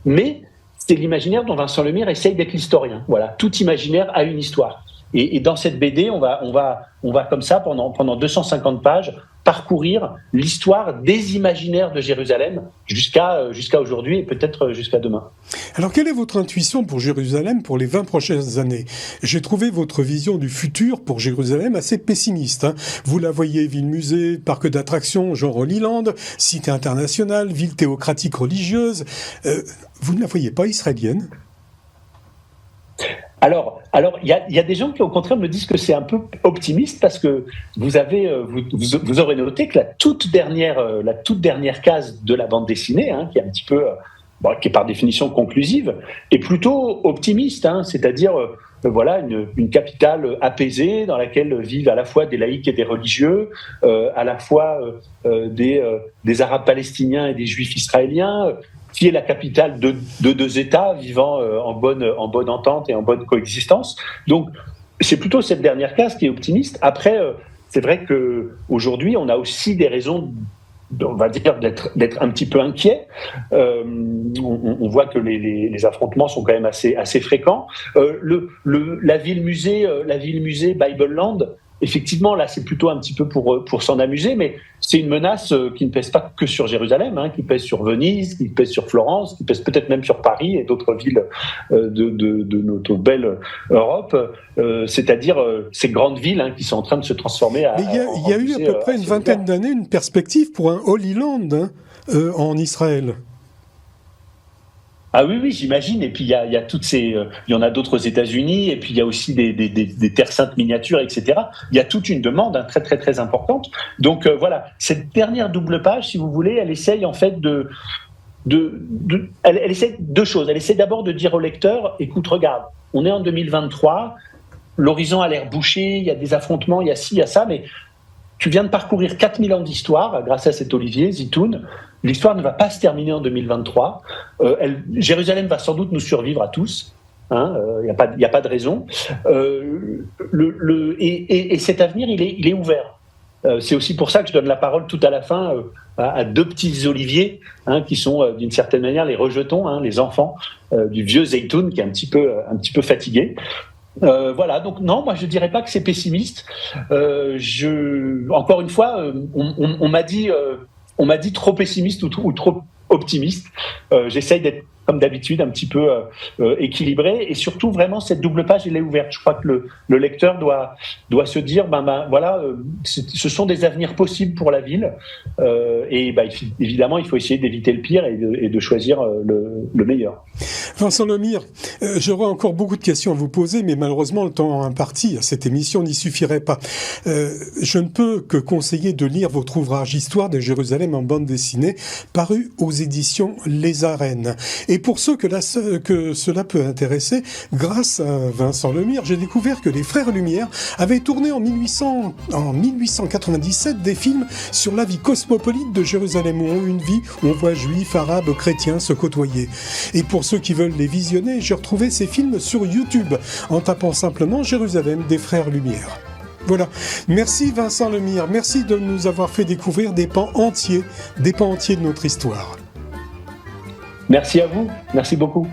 mais c'est l'imaginaire dont Vincent Lemire essaye d'être l'historien. Voilà, tout imaginaire a une histoire. Et dans cette BD, on va comme ça pendant 250 pages parcourir l'histoire des imaginaires de Jérusalem jusqu'à aujourd'hui et peut-être jusqu'à demain. Alors, quelle est votre intuition pour Jérusalem pour les 20 prochaines années ? J'ai trouvé votre vision du futur pour Jérusalem assez pessimiste. Vous la voyez ville-musée, parc d'attractions genre Holy Land, cité internationale, ville théocratique religieuse. Vous ne la voyez pas israélienne ? Alors, il y a des gens qui, au contraire, me disent que c'est un peu optimiste parce que vous aurez noté que la toute dernière case de la bande dessinée, qui est un petit peu, qui est par définition conclusive, est plutôt optimiste, c'est-à-dire une capitale apaisée dans laquelle vivent à la fois des laïcs et des religieux, à la fois des Arabes palestiniens et des Juifs israéliens, qui est la capitale de deux États vivant en bonne entente et en bonne coexistence. Donc, c'est plutôt cette dernière case qui est optimiste. Après, c'est vrai qu'aujourd'hui, on a aussi des raisons, on va dire, d'être un petit peu inquiet. On voit que les affrontements sont quand même assez fréquents. La ville-musée Bible Land, effectivement, là, c'est plutôt un petit peu pour s'en amuser, mais c'est une menace qui ne pèse pas que sur Jérusalem, qui pèse sur Venise, qui pèse sur Florence, qui pèse peut-être même sur Paris et d'autres villes de notre belle Europe, c'est-à-dire ces grandes villes qui sont en train de se transformer il y a eu à peu près une vingtaine d'années une perspective pour un Holy Land en Israël. Ah oui, j'imagine. Et puis il y a toutes il y en a d'autres aux États-Unis. Et puis il y a aussi des terres saintes miniatures, etc. Il y a toute une demande très très très importante. Donc voilà, cette dernière double page, si vous voulez, elle essaye en fait elle essaie deux choses. Elle essaie d'abord de dire au lecteur, écoute, regarde, on est en 2023, l'horizon a l'air bouché, il y a des affrontements, il y a ci, il y a ça, mais tu viens de parcourir 4000 ans d'histoire grâce à cet Olivier Zitoun. L'histoire ne va pas se terminer en 2023. Jérusalem va sans doute nous survivre à tous. Il n'y a pas de raison. Et cet avenir, il est ouvert. C'est aussi pour ça que je donne la parole tout à la fin à deux petits Olivier, qui sont d'une certaine manière les rejetons, les enfants du vieux Zeytoun qui est un petit peu fatigué. Voilà, donc non, moi je dirais pas que c'est pessimiste. Encore une fois, on m'a dit trop pessimiste ou trop optimiste. J'essaye d'être comme d'habitude un petit peu équilibré, et surtout vraiment cette double page elle est ouverte. Je crois que le lecteur doit se dire voilà, ce sont des avenirs possibles pour la ville, et évidemment il faut essayer d'éviter le pire et de choisir le meilleur. Vincent Lemire, j'aurais encore beaucoup de questions à vous poser, mais malheureusement le temps imparti à cette émission n'y suffirait pas. Je ne peux que conseiller de lire votre ouvrage Histoire de Jérusalem en bande dessinée, paru aux éditions Les Arènes. Et pour ceux que cela peut intéresser, grâce à Vincent Lemire, j'ai découvert que les Frères Lumière avaient tourné en 1897 des films sur la vie cosmopolite de Jérusalem, où une vie où on voit juifs, arabes, chrétiens se côtoyer. Et pour ceux qui veulent les visionner, j'ai retrouvé ces films sur YouTube en tapant simplement Jérusalem des Frères Lumière. Voilà. Merci Vincent Lemire, merci de nous avoir fait découvrir des pans entiers de notre histoire. Merci à vous, merci beaucoup.